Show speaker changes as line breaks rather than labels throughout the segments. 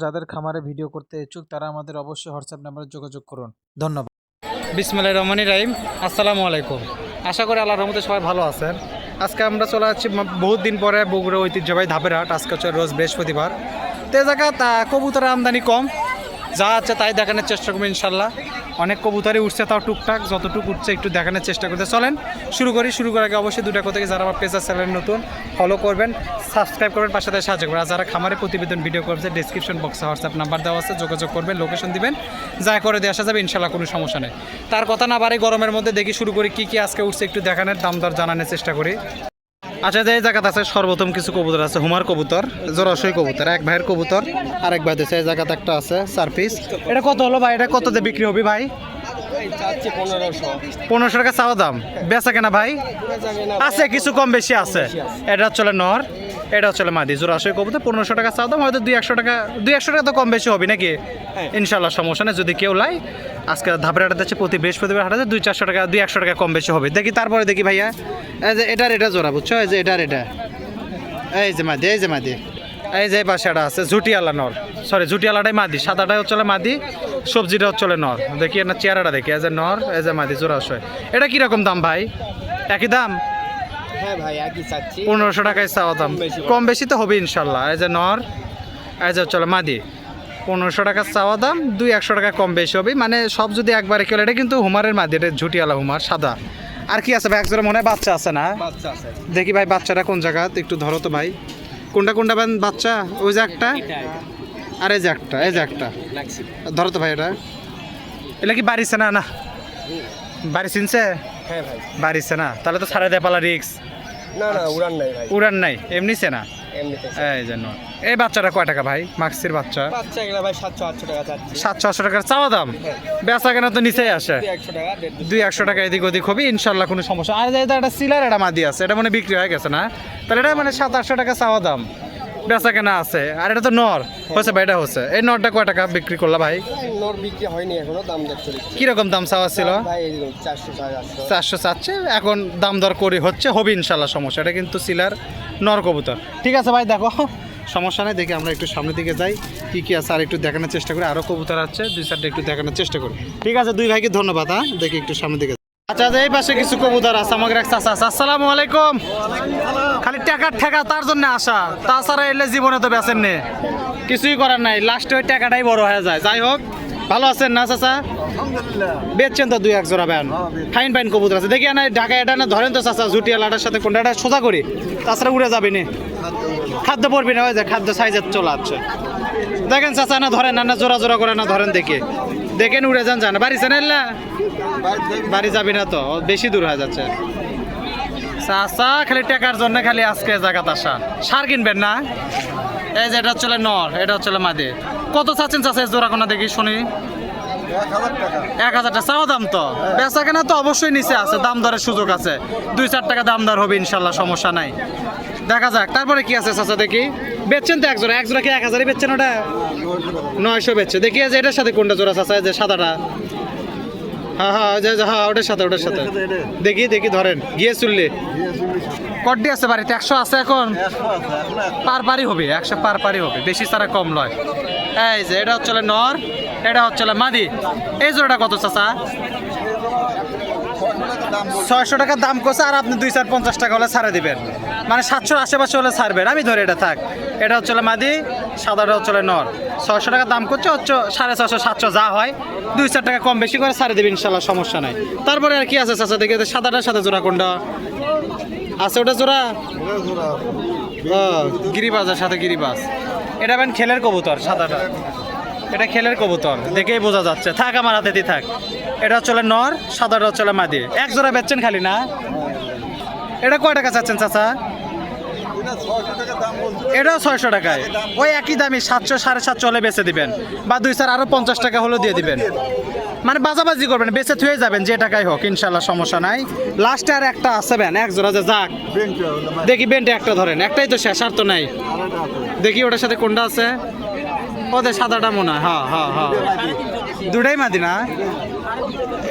যাদের খামারে ভিডিও করতে ইচ্ছুক তারা আমাদের অবশ্যই হোয়াটসঅ্যাপ নাম্বারে যোগাযোগ করুন। ধন্যবাদ। বিসমিল্লাহির রহমানির রহিম। আসসালামু আলাইকুম। আশা করি আল্লাহর রহমতে সবাই ভালো আছেন। আজকে আমরা চলে যাচ্ছি বহুত দিন পরে বগুড়া ঐতিহ্যবাহী ধাপের হাট। আজকে হচ্ছে রোজ বৃহস্পতিবার। তো এ জায়গা কবুতরের আমদানি কম, যা আছে তাই দেখানোর চেষ্টা করবো ইনশাল্লাহ। অনেক কবুতরই উঠছে, তাও টুকটাক যতটুকু উঠছে একটু দেখানোর চেষ্টা করতে চলেন শুরু করার আগে অবশ্যই দুটা কথা, যারা আমার পেজের চ্যানেল নতুন ফলো করবেন, সাবস্ক্রাইব করবেন, পাশে তাদের সাহায্য করবেন। আর যারা খামারে প্রতিবেদন ভিডিও করছে ডিসক্রিপশন বক্সে হোয়াটসঅ্যাপ নাম্বার দেওয়া আছে, যোগাযোগ করবেন, লোকেশন দিবেন, যা করে দিয়ে আসা যাবে ইনশাল্লাহ, কোনো সমস্যা নেই। তার কথা না বাড়ি, গরমের মধ্যে দেখি শুরু করি কী কী আজকে উঠছে একটু দেখানোর, দাম দর জানানোর চেষ্টা করি। আচ্ছা, যে এই জায়গাতে আছে সর্বপ্রথম কিছু কবুতর আছে, হুমার কবুতর, জোড়াশই কবুতর, এক ভাইয়ের কবুতর, আরেক ভাই দিচ্ছে। এই জায়গাতে একটা আছে 4 পিস। এটা কত হলো ভাই? এটা কত দিয়ে বিক্রি হবে ভাই? 1500 টাকা চাওয়া দাম, বেচা কেনা ভাই আছে কিছু কম বেশি আছে। এটা চলে নর, এটা চলে মাদি, জোড়াশই কবুতর, 1500 টাকা চাওয়া দাম। হয়তো 200 টাকা তো কম বেশি হবে নাকি? ইনশাল্লাহ সমস্যা নেই, যদি কেউ লাই। আজকে ধাপের হাটে যাচ্ছে প্রতি বৃহস্পতিবার হাটে 200-400 টাকা, 200 টাকা কম বেশি হবে। দেখি তারপরে দেখি ভাইয়া, এই যে এটা জোড়া, বুঝছো? এই যে এটা এই যে মাদি, এই যে পাশেটা আছে ঝুটিয়ালা নর, সরি ঝুটিয়ালাটাই মাদি, সাদাটাই হচ্ছে মাদি, সবজিটা হচ্ছে নর। দেখি না চেহারাটা দেখি, এই যে নর, এই যে মাদি, জোড়াশয়। এটা কিরকম দাম ভাই? একই দাম?
হ্যাঁ ভাই, একই চাচ্ছি।
1500 টাকায় চাওয়া দাম, কম বেশি তো হবে ইনশাল্লাহ। এই যে নর, এই যে চলে মাদি, 1500 টাকা চাওয়া দাম, 200-100 টাকা কম বেশি হবে। মানে সব যদি একবারে কেউ, এটা কিন্তু হুমারের মাদি, এটা ঝুটিয়ালা হুমার সাদা। আর কি আছে ভাই? একজোড়া মনে হয় বাচ্চা আছে না? দেখি ভাই বাচ্চাটা কোন জায়গা, একটু ধরো তো ভাই। কোনটা বাচ্চা? ওই যে একটা, আর এই যে একটা ধরো তো ভাই। এটা কি বাড়িছে না? না বাড়ি চিনছে?
হ্যাঁ ভাই,
বাড়িছে না, তাহলে তো ছাড়া দেয় পালা রিক্স।
না উড়ান নাই ভাই,
উড়ান নাই, এমনিছে না।
এমনিতে
এই জন্য এই বাচ্চাটা কয় টাকা ভাই? মাক্সির বাচ্চা
এগুলা ভাই 700-800 টাকা চাচ্ছি।
700-800 টাকার চাওয়া দাম, বেচা কেনা তো নিচেই আসে।
100 টাকা,
200 টাকা এদিক ওদিক হবে ইনশাল্লাহ, কোনো সমস্যা। আর যে একটা সিলার, এটা মাদি আছে, এটা মানে বিক্রি হয়ে গেছে না? তাহলে এটা মানে 700-800 টাকা চাওয়া দাম, বেচা কেনা আছে। আর এটা তো নর হচ্ছে ভাই, এটা হচ্ছে। এই নরটা কয় টাকা বিক্রি করলা ভাই?
নর বিক্রি হয়নি এখনো, দাম দর চলছে।
কিরকম দাম চাওয়া ছিল?
ভাই 400-800
400 চাচ্ছে, এখন দাম দর করে হবে ইনশাল্লাহ, সমস্যা। এটা কিন্তু সিলার নর কবুতর। ঠিক আছে ভাই, দেখো সমস্যা নেই। দেখি আমরা একটু সামনের দিকে যাই, কি আছে আর একটু দেখানোর চেষ্টা করি। আরও কবুতর আছে, 2-4টা একটু দেখানোর চেষ্টা করি। ঠিক আছে, দুই ভাইকে ধন্যবাদ। হ্যাঁ, দেখি একটু সামনের দিকে। আচ্ছা, এই পাশে কিছু কবুতর আছে, আমাকে এক চাচা আছে। আসসালামু আলাইকুম। খালি টাকার ঠেকা, তার জন্য আসা, তাছাড়া এলে জীবনে তো বেচেন নে, কিছুই করার নাই। লাস্টে ওই টাকাটাই বড় হয়ে যায়। যাই হোক, ভালো আছেন না চাচা? বেচছেন তো 2-1 জোড়া ব্যান, ফাইন কবুতর আছে। দেখি না ঢাকায় এটা না ধরেন তো চাচা, জুটিয়া লাটার সাথে কোনটা এটা সোজা করি, তাছাড়া উড়ে যাবি না, খাদ্য পড়বি না। ওই যে খাদ্য সাইজের চলে আসছে, দেখেন চাচা, না ধরেন না জোড়া করে না ধরেন, দেখেন উড়ে যান, জানা বাড়ি না, বাড়ি যাবি না তো, বেশি দূর হয়ে যাচ্ছে। চাচা খালি টাকার জন্য খালি আজকে জায়গাতে আসা। সার কিনবেন না? এই যে এটা হচ্ছে নর, এটা হচ্ছে মাদি। কত চাচ্ছেন চাচা জোড়া কোনা দেখি শুনি? 1000 টাকা চাওয়া দাম। তো বেচা কেনা তো অবশ্যই নিচে আছে, দাম দরের সুযোগ আছে, 2-4 টাকা দাম দর হবে ইনশাল্লাহ, সমস্যা নাই। দেখা যাক তারপরে কি আছে চাচা। দেখি বেচছেন তো এক জোড়া কি 1000-ই বেচছেন? ওটা 900 বেচছে। দেখি যে এটার সাথে কোনটা জোড়া চাচা? যে সাদাটা? হ্যাঁ ওটার সাথে দেখি ধরেন, গিয়ে চললে কড্ডি আছে বাড়িতে? 100 আছে এখন? পারি হবে 100 পারি হবে, বেশি ছাড়া কম লয়। এই যে এটা হচ্ছে নর, এটা হচ্ছে মাদি। এই জোড়াটা কত চাচা? 600 টাকা দাম করছে, আর আপনি 250 টাকা হলে ছাড়ে দিবেন, মানে 700 আশেপাশে হলে ছাড়বেন। আমি ধরে এটা থাক। এটা হচ্ছে মাদি, সাদাটা হচ্ছে নর। 600 টাকা দাম করছে, 650-700 যা হয়, 2-4 টাকা কম বেশি করে ছাড়ে দেবেন ইনশাল্লাহ, সমস্যা নাই। তারপরে আর কি আছে চাচা? দেখি সাদাটার সাথে জোড়া কোনটা আছে? ওটা জোড়া গিরিবাজের সাথে গিরিবাজ। এটা বেন খেলের কবুতর, সাদাটা এটা খেলের কবুতর, দেখেই বোঝা যাচ্ছে। থাক আমার হাতে থাক। এটা হচ্ছে নর, সাদাটা হচ্ছে মাদি। এক জোড়া বেচছেন খালি না? এটা কয় টাকা চাচ্ছেন চাচা? এটাও 600 টাকায়, ওই একই দামি 700-750 হলে বেচে দিবেন, বা 2-4 আরো 50 টাকা হলেও দিয়ে দিবেন। মানে বাজাবাজি করবেন, বেচে থুয়ে যাবেন, যে টাকাই হোক ইনশাল্লাহ, সমস্যা নাই। লাস্টে আর একটা আছে ব্যান, এক জোড়া যে যাক। দেখি বেন্টে একটা ধরেন, একটাই তো শেষ, আর তো নাই। দেখি ওটার সাথে কোনটা আছে? ওদের সাদাটা মনে হয়, হ্যাঁ দুটাই মাদি না?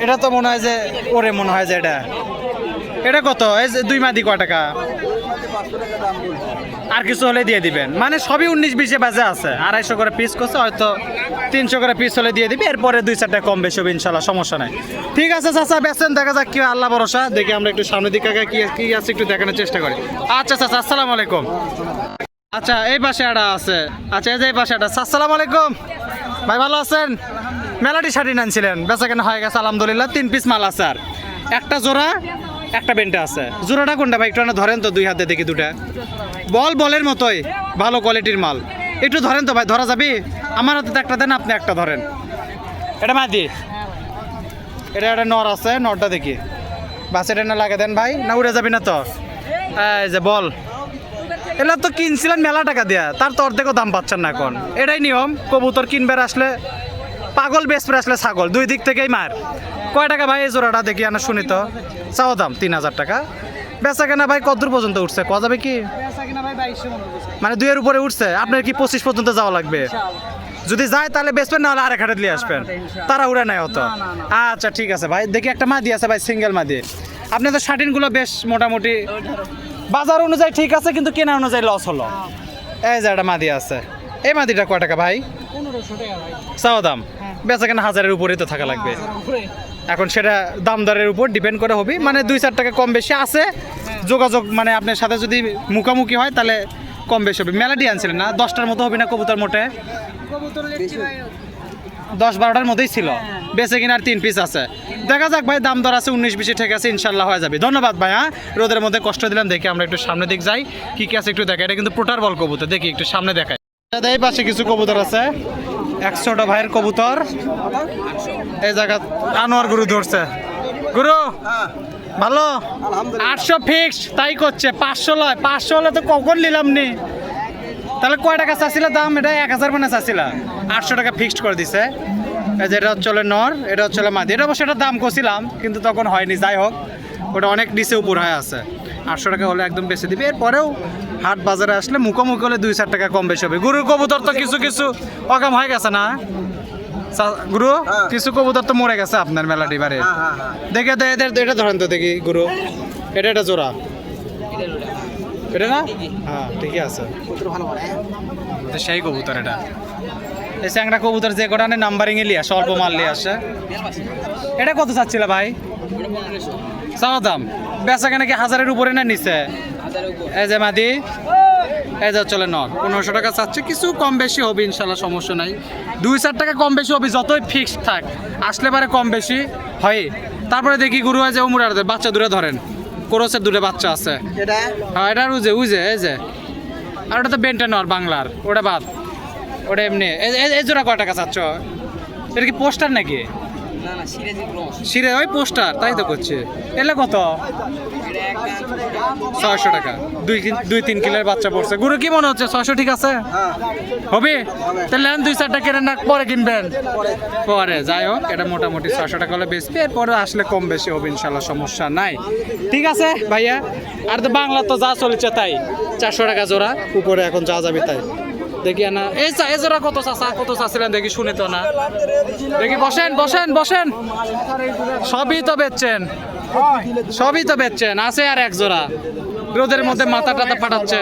এটা তো মনে হয় যে ওরে মনে হয় যে এটা কত? এই যে 2 মাদি কয় টাকা? আর কিছু হলে দিয়ে দিবেন, মানে সবই 19-20 বাজে আছে, 250 করে পিস করছে, হয়তো 300 করে পিস হলে দিয়ে দিবি, এরপরে 2-4 কম বেশি হবে ইনশাল্লাহ, সমস্যা নাই। ঠিক আছে চাচা, বেচেন, দেখা যাক কি হয়, আল্লাহ ভরসা। দেখি আমরা একটু সামনের দিকে আগে কি আছে একটু দেখানোর চেষ্টা করি। আচ্ছা চাচা, আসসালামু আলাইকুম। আচ্ছা এই পাশে একটা আছে, আচ্ছা এই যে এই পাশে একটা, আসসালামু আলাইকুম ভাই, ভালো আছেন? মেলাটি শাড়ি আনছিলেন, বেচা কেনা হয়ে গেছে আলহামদুলিল্লাহ, 3 পিস মাল আছে, আর একটা জোড়া একটা বেন্টে আছে। জোড়াটা কোনটা ভাই, একটু না ধরেন তো, 2 হাতে দেখি, দুটা বলের মতোই ভালো কোয়ালিটির মাল, একটু ধরেন তো ভাই, ধরা যাবে? আমার হাতে তো একটা দেন, আপনি একটা ধরেন। এটা মাদি, এটা একটা নর আছে, নরটা দেখি, বাস এটা না লাগে দেন ভাই, না উড়ে যাবি না তো? এই যে বল, এগুলো তো কিনছিলেন মেলা টাকা দিয়া, তার তো অর্ধেকও দাম পাচ্ছেন না এখন। এটাই নিয়ম, কবুতর কিনবার আসলে পাগল, বেচবে আসলে ছাগল, দুই দিক থেকেই মার। কয় টাকা ভাই এই জোড়াটা দেখি, আনা শুনি তো। চাও দাম 3000 টাকা, বেচা কেনা ভাই কতদূর পর্যন্ত উঠছে, কয়া যাবে কি? মানে 2-এর উপরে উঠছে, আপনার কি 25 পর্যন্ত যাওয়া লাগবে? যদি যায় তাহলে বেচবেন, না হলে আরেক হাটে নিয়ে আসবেন, তারা উড়ে নেয় হতো। আচ্ছা ঠিক আছে ভাই, দেখি একটা মাদি আছে ভাই, সিঙ্গেল মাদি। আপনি তো শার্টিনগুলো বেশ মোটামুটি বাজার অনুযায়ী ঠিক আছে, কিন্তু কেনা অনুযায়ী লস হলো। এই যে একটা মাদি আছে, এই মাদিটা কয় টাকা ভাই?
1500 টাকা ভাই।
চাও দাম, বেচা কেনা 1000-এর উপরেই তো থাকা লাগবে। এখন সেটা দাম দরের উপর ডিপেন্ড করে হবে, মানে 2-4 টাকা কম বেশি আছে, যোগাযোগ মানে আপনার সাথে যদি মুখামুখি হয় তাহলে কম বেশি হবে। মেলাটি আনছিলেন না, 10টার মতো হবে না কবুতর মোটে?
কবুতর লেটছি ভাই
10-12টার মধ্যেই ছিল, বেচে কিনার 3 পিস আছে। দেখা যাক ভাই, দাম দর আছে 19-20 ঠিক আছে, ইনশাল্লাহ হয়ে যাবে। ধন্যবাদ ভাই, হ্যাঁ রোদের মধ্যে কষ্ট দিলাম। দেখি আমরা একটু সামনে দিক যাই, কি কি আছে একটু দেখাই। এটা কিন্তু প্রোটার বল কবুতর, দেখি একটু সামনে দেখাই। এই পাশে কিছু কবুতর আছে, 100টা ভাইয়ের কবুতর। এই জায়গা আনোয়ার গুরু ধরছে, গুরু ভালো? 800 ফিক্স, তাই করছে, 500 লয়, 500 হলে তো কখন নিলাম নি। তাহলে কয় টাকা চাচ্ছিল দাম? এটা 1000 মানে চাচ্ছিল, 800 টাকা ফিক্সড করে দিছে। এই যে এটা হচ্ছে নর, এটা হচ্ছে মাদি। এটা অবশ্য এটার দাম করছিলাম, কিন্তু তখন হয়নি। যাই হোক, ওটা অনেক নিচে উপর হয়ে আছে, 800 টাকা হলে একদম বেশি দিবে। এরপরেও হাট বাজারে আসলে মুখোমুখি হলে 2-4 টাকা কম বেশি হবে। গুরুর কবুতর তো কিছু কিছু অকাম হয়ে গেছে না গুরু? কিছু কবুতর তো মরে গেছে আপনার মেলাটি বারে। দেখে এটা ধরেন তো দেখি গুরু, এটা জোড়া, এটা না? হ্যাঁ ঠিকই আছে, সেই কবুতর। এটা এই স্যাংরা কবুতর যে কটা নাম্বারিং এ লিয়ে আসে, অল্প মাল লিয়ে আসে। এটা কত চাচ্ছিল ভাই? চাওয়া দাম, বেচা কেনা কি 1000-এর উপরে না নিচে? এই যে মাদি, এই যে চলে নর, 1500 টাকা চাচ্ছে, কিছু কম বেশি হবে ইনশাল্লাহ, সমস্যা নাই। 2-4 টাকা কম বেশি হবে, যতই ফিক্সড থাক, আসলে পারে কম বেশি হয়। তারপরে দেখি গুরু হয় যে উমরার বাচ্চা দূরে ধরেন, কোরসের দূরে বাচ্চা আছে। হ্যাঁ এটা উজে এই যে, আর ওটা তো বেন্টে নর বাংলার, ওটা বাদ, ওটা এমনি। এই জোড়া কয় টাকা চাচ্ছ? এটা কি পোস্টার নাকি?
না না সিরিজ ক্রস।
সিরে ওই পোস্টার, তাই তো করছে। এলে কত? 600 টাকা, 2-3 কিলোর বাচ্চা পড়ছে। গুরু কি মনে হচ্ছে 600 ঠিক আছে? হবে? তাহলে 2-4 টাকা কেনেন না, পরে কিনবেন? পরে। যাই হোক, এটা মোটামুটি 600 টাকা হলে বেচবে, এরপরে আসলে কম বেশি হবে ইনশাল্লাহ, সমস্যা নাই। ঠিক আছে ভাইয়া, আর তো বাংলা তো যা চলেছে তাই, 400 টাকা জোড়া, উপরে এখন যা যাবে তাই। দেখি না এই জোড়া কত চাচ্ছিলেন দেখি, শুনে তো না। দেখি বসেন, সবই তো বেচছেন, আছে আর এক জোড়া, রোদের মধ্যে মাথা টাথা ফাটাচ্ছে।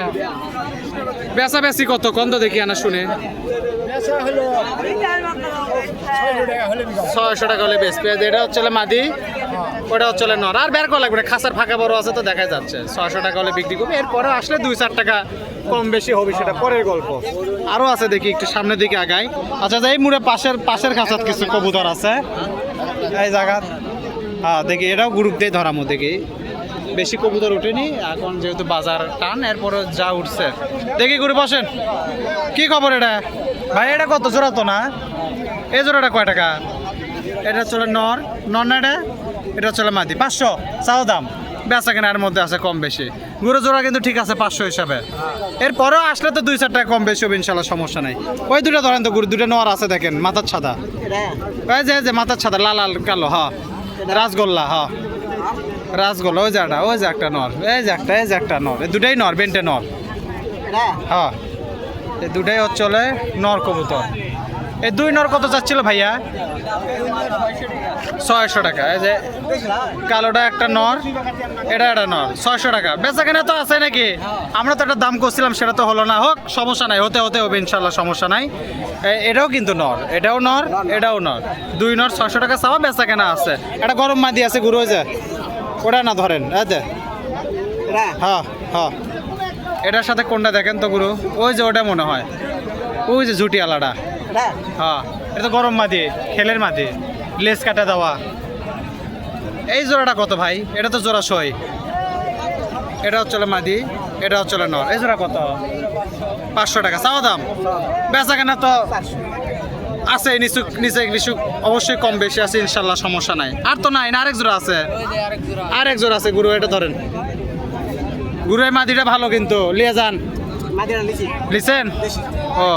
বেচা বেশি কত কন্দ দেখি আনা শুনে। 600 টাকা হলে বেচবে। এটা হচ্ছে মাদি, ওটা হচ্ছে নর। আর বের করা লাগবে, খাসার ফাঁকা বড় আছে তো দেখা যাচ্ছে। 600 টাকা হলে বিক্রি করবে, এরপরে আসলে 2-4 টাকা কম বেশি হবে, সেটা পরের গল্প। আরও আছে দেখি, একটু সামনের দিকে আগাই। আচ্ছা এই মুড়ে পাশের খাঁচাত কিছু কবুতর আছে এই জায়গা। হ্যাঁ দেখি, এটাও গ্রুপ দিয়ে ধরামো। দেখি বেশি কবুতর উঠেনি এখন, যেহেতু বাজার টান, এরপরে যা উঠছে দেখি। ঘুরে বসেন, কি খবর এটা ভাই? এটা কত জোড়া তো না? এই জোড়াটা কয় টাকা? এটা চলে নর না? এটা চলে মাদি, 500 চাও দাম, বেচা কেনার মধ্যে আছে কম বেশি। গুরু জোড়া কিন্তু ঠিক আছে 500 হিসাবে, এরপরেও আসলে তো 2-4 টাকা কম বেশি হবে ইনশাল্লাহ, সমস্যা নাই। ওই দুটো ধরেন তো গুরু, দুটো নর আছে দেখেন, মাথার ছাদা, ওই যে মাথার ছাদা লাল কালো, হ্যাঁ রাসগোল্লা, হ্যাঁ রাসগোল্লা। ওই যে একটা নর, এই যে একটা নর, এই দুটাই নর, বেন্টে নর। হ্যাঁ এই দুটাই হচ্ছে নর কবুতর। এই 2 নর কত চাচ্ছিল ভাইয়া? 600 টাকা। এই যে কালোটা একটা নর, এটা একটা নর, 600 টাকা। বেচা কেনা তো আছে নাকি? আমরা তো একটা দাম করছিলাম, সেটা তো হলো না। হোক, সমস্যা নাই, হতে হতে হবে ইনশাল্লাহ, সমস্যা নাই। এটাও কিন্তু নর, এটাও নর, এটাও নর, 2 নর, 600 টাকা চাওয়া, বেচা কেনা আছে। এটা গরম মাদি আছে গুরু, ওই যে ওটা না ধরেন, এই যে হ্যাঁ হ্যাঁ, এটার সাথে কোনটা দেখেন তো গুরু? ওই যে ওটা মনে হয়, ওই যে ঝুটি আলাদা। হ্যাঁ, এটা তো গরম মাদি, খেলের মাদি, লেস কাটা দেওয়া। এই জোড়াটা কত ভাই? এটা তো জোড়া 100। এটা হচ্ছে মাদি, এটা হচ্ছে নর। এই জোড়া কত? 500 টাকা চাওয়া দাম। বেচা কেনা তো আছে, নিচে নিচু অবশ্যই কম বেশি আছে ইনশাল্লাহ, সমস্যা নাই। আর তো নাই না, আরেক জোড়া আছে, আরেক জোড়া আছে গুরু, এটা ধরেন গুরু। এই মাদিটা ভালো কিন্তু, লিয়ে যান। লিছেন? ও,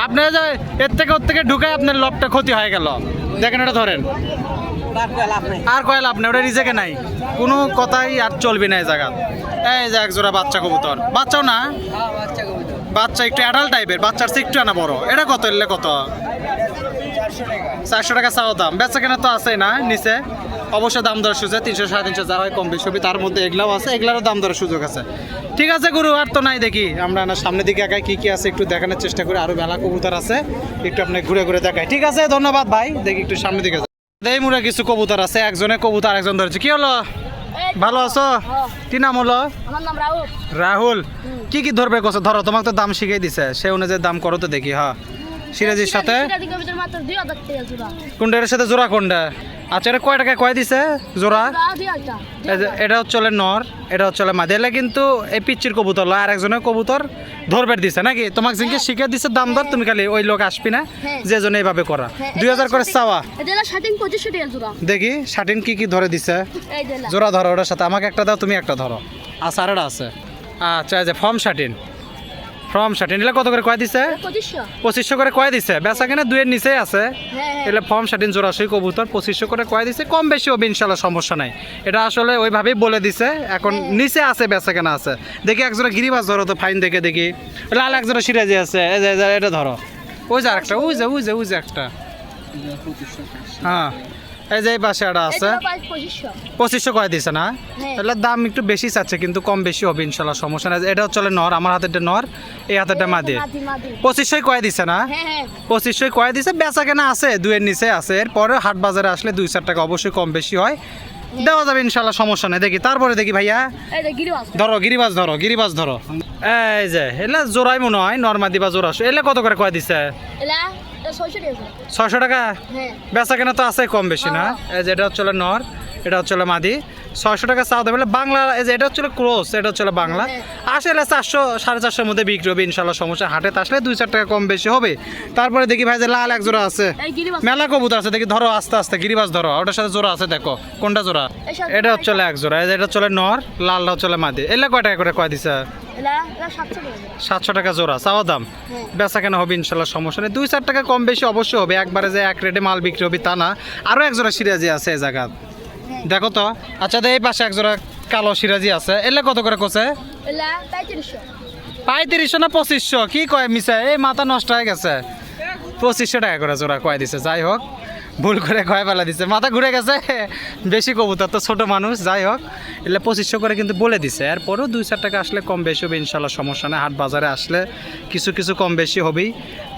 আপনি যে এর থেকে ওর থেকে ঢুকায় আপনার লবটা ক্ষতি হয়ে গেল। দেখেন, এটা ধরেন, আর কয়েল আপনি ওটা রিজেকে নাই, কোনো কথাই আর চলবে না এই জায়গা। এই যে এক জোড়া বাচ্চা কবুতর, বাচ্চাও না, বাচ্চা একটু অ্যাডাল্ট টাইপের, বাচ্চার চেয়ে একটু আনা বড়। এটা কত? এলে কত? 400 টাকা চাও দাম। বেচা কেনা তো আছে না নিচে, অবশ্যই দাম দরের সুযোগ 300 350 যা হয় কম বেশি হবে, তার মধ্যে এগুলাও আছে, এগুলারও দাম দরের সুযোগ আছে। ঠিক আছে গুরু, আর তো নাই। দেখি আমরা না সামনের দিকে একাই কি কি আছে একটু দেখানোর চেষ্টা করি। আরো মেলা কবুতর আছে, একটু আপনি ঘুরে ঘুরে দেখাই। ঠিক আছে, ধন্যবাদ ভাই। দেখি একটু সামনের দিকে এই মুড়ে কিছু কবুতর আছে, একজনে কবুতর আরেকজন ধরেছে। কি হলো, ভালো আছো? কি নাম হলো?
আমার নাম রাহুল।
রাহুল, কি কি ধরবে কত? ধরো, তোমাকে তো দাম শিখিয়ে দিছে, সে অনুযায়ী দাম করো তো দেখি। হ্যাঁ, সিরাজির সাথে
মাত্র 2000 টাকা জোড়া।
কোনটার সাথে জোড়া কোনটা? আচ্ছা, এটা কয় টাকায় কয় দিছে জোড়া? এটা হচ্ছে নর, এটা হচ্ছে মাদি। এলে কিন্তু এই পিচ্চির কবুতর লয়, আর একজনের কবুতর ধরবে দিছে নাকি? তোমাকে জিনকে শিখে দিছে দাম দর, তুমি খালি ওই লোক আসবি না, যে জন্য এইভাবে করা। 2000 করে চাওয়া। দেখি শাটিন কি কি ধরে দিছে, জোড়া ধরো ওটার সাথে। আমাকে একটা দাও, তুমি একটা ধরো। আচ্ছা, আর এটা আছে। আচ্ছা, এই যে ফর্ম শাটিন, এলে কত করে কয় দিছে? 2500 করে কয় দিছে। বেচা কিনা 2 এর নিচেই আছে। এলে ফর্ম শাটিন জোড়াশই কবুতর 2500 করে কয় দিছে। কম বেশি হবে ইনশাল্লাহ, সমস্যা নাই। এটা আসলে ওইভাবেই বলে দিছে, এখন নিচে আছে, বেচা কেনা আছে। দেখি একজোড়া গিরিবাজ ধরো তো, ফাইন দেখে। দেখি লাল একজোড়া সিরাজি আছে, এটা ধরো। ওই যে আরেকটা, ওই যে একটা। হ্যাঁ, এই যে এই পাশে একটা আছে, 2500 কয় দিছে না? তাহলে দাম একটু বেশি চাচ্ছে, কিন্তু কম বেশি হবে ইনশাল্লাহ, সমস্যা নাই। এটা হচ্ছে নর, আমার হাতেরটা নর, এই হাতেরটা মাদি। 2500 কয় দিছে না? 2500 কয় দিছে। বেচা কেনা আছে, 2 এর নিচে আছে। এরপরে হাট বাজারে আসলে 2-4 টাকা অবশ্যই কম বেশি হয়, দেওয়া যাবে ইনশাল্লাহ, সমস্যা নেই। দেখি তারপরে দেখি ভাইয়া, ধরো গিরিবাজ ধরো। এই যে এলে জোড়াই মনে হয়, নরমাদি বা জোড়া। এলে কত করে কয় দিছে? 600 টাকা। বেচা কেনা তো আছে কম বেশি না? এই যে এটা হচ্ছে নর, এটা হচ্ছে মাদি, 600 টাকা চাও দেবে। বাংলা, এই যে এটা হচ্ছে ক্রস, এটা হচ্ছে বাংলা। আসলে 400 450 মধ্যে বিক্রি হবে ইনশাল্লাহ, সমস্যা। হাটে আসলে 2-4 টাকা কম বেশি হবে। তারপরে দেখি ভাই যে লাল এক জোড়া আছে, মেলা কবুতর আছে। দেখি ধরো আস্তে আস্তে, গিরিবাজ ধরো, ওটার সাথে জোড়া আছে, দেখো কোনটা জোড়া। এটা হচ্ছে এক জোড়া, এটা হচ্ছে নর, লালটা হচ্ছে মাদি। এলে কয় টাকা করে কয় দিছে? 700 টাকা জোড়া চাওয়া দাম। বেচা কেনা হবে ইনশাল্লাহ, সমস্যা নেই। 2-4 টাকা কম বেশি অবশ্যই হবে, একবারে যে এক রেটে মাল বিক্রি হবে তা না। আরও এক জোড়া সিরাজি আছে এই জায়গা, দেখো তো। আচ্ছা, এই পাশে এক জোড়া কালো সিরাজি আছে। এলে কত করে কোসে? 3500 না 2500? কি কয় মিশা, এই মাথা নষ্ট হয়ে গেছে। 2500 টাকা করে জোড়া কয় দিছে। যাই হোক, ভুল করে কয় বেলা দিছে, মাথা ঘুরে গেছে। বেশি কবুতর তো, ছোট মানুষ। যাই হোক, এলে 2500 করে কিন্তু বলে দিছে। এরপরেও 2-4 টাকা আসলে কম বেশি হবে ইনশাল্লাহ, সমস্যা নেই। হাট বাজারে আসলে কিছু কম বেশি হবেই,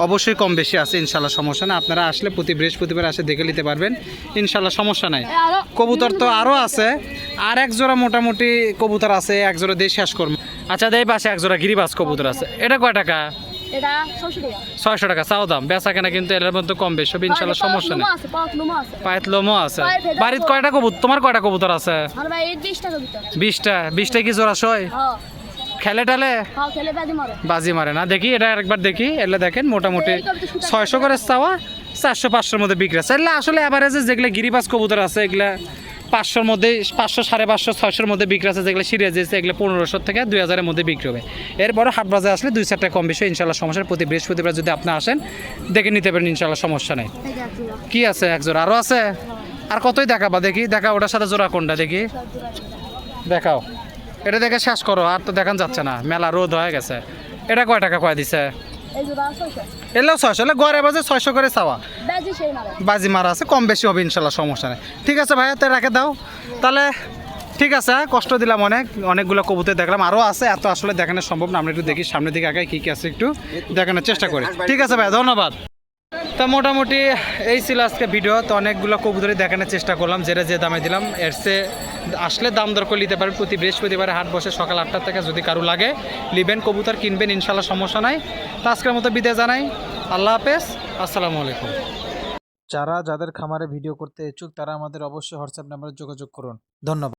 অবশ্যই কম বেশি আছে ইনশাল্লাহ, সমস্যা নেই। আপনারা আসলে প্রতি বৃহস্পতিবার আসে দেখে নিতে পারবেন ইনশাল্লাহ, সমস্যা নাই। কবুতর তো আরও আছে, আর এক জোড়া মোটামুটি কবুতর আছে, এক জোড়া দিয়ে শেষ করবো। আচ্ছা, এই পাশে এক জোড়া গিরিবাজ কবুতর আছে। এটা কয় টাকা? 600 টাকা চাও দাম। বেচা কেনা কিন্তু এর মধ্যে কম বেশি হবে ইনশাল্লাহ, সমস্যা নেই। পায়েত লোমও আছে। বাড়িতে কয়টা কবুতর? তোমার কয়টা কবুতর আছে? 20টা কি জোড়া সয়? খেলে টালে বাজি মারে না? দেখি এটা একবার দেখি। এলে দেখেন মোটামুটি 600 করে চাওয়া, 400-500 মধ্যে বিক্রি আছে। এগুলো আসলে অ্যাভারেজে যেগুলো গিরিবাজ কবুতর আছে, এগুলা 500-র মধ্যে, 500, 550, 600-র মধ্যে বিক্রি আছে। যেগুলো সিরিয়াস আছে এগুলো 1500 থেকে 2000-এর মধ্যে বিক্রি হবে। এরপরে হাট বাজারে আসলে 2-4 টাকা কম বেশি ইনশাল্লাহ, সমস্যা। প্রতি বৃহস্পতিবার যদি আপনি আসেন দেখে নিতে পারেন ইনশাল্লাহ, সমস্যা নেই। কি আছে এক জোড়া? আরও আছে? আর কতই দেখাবা? দেখি দেখাও, ওটার সাথে জোড়া কোনটা দেখি, দেখাও। এটা দেখে শেষ করো, আর তো দেখান যাচ্ছে না, মেলা রোদ হয়ে গেছে। এটা কয় টাকা কয় দিছে? এলেও 600, গড়ে বাজে 600 করে চাওয়া।
বাজি সেই মারে।
বাজি মারা আছে, কম বেশি হবে ইনশাল্লাহ, সমস্যা নেই। ঠিক আছে ভাইয়া, তাই রেখে দাও তাহলে। ঠিক আছে, কষ্ট দিলাম অনেকগুলো কবুতর দেখলাম, আরও আছে, এত আসলে দেখানো সম্ভব না। আমরা একটু দেখি সামনের দিকে আগে কী কী আছে একটু দেখানোর চেষ্টা করি। ঠিক আছে ভাইয়া, ধন্যবাদ। তা মোটামুটি এই ছিল আজকে ভিডিও। তো অনেকগুলো কবুতরই দেখানোর চেষ্টা করলাম, যেটা যে দামে দিলাম। এর চেয়ে আসলে দাম দর করে নিতে পারেন। প্রতি বৃহস্পতিবারে হাট বসে সকাল 8টা থেকে, যদি কারো লাগে নেবেন কবুতর, কিনবেন ইনশাল্লাহ, সমস্যা নাই। তো আজকের মতো বিদায় জানাই, আল্লাহ হাফেজ, আসসালামু আলাইকুম। যাদের খামারে ভিডিও করতে ইচ্ছুক তারা আমাদের অবশ্যই হোয়াটসঅ্যাপ নাম্বারে যোগাযোগ করুন। ধন্যবাদ।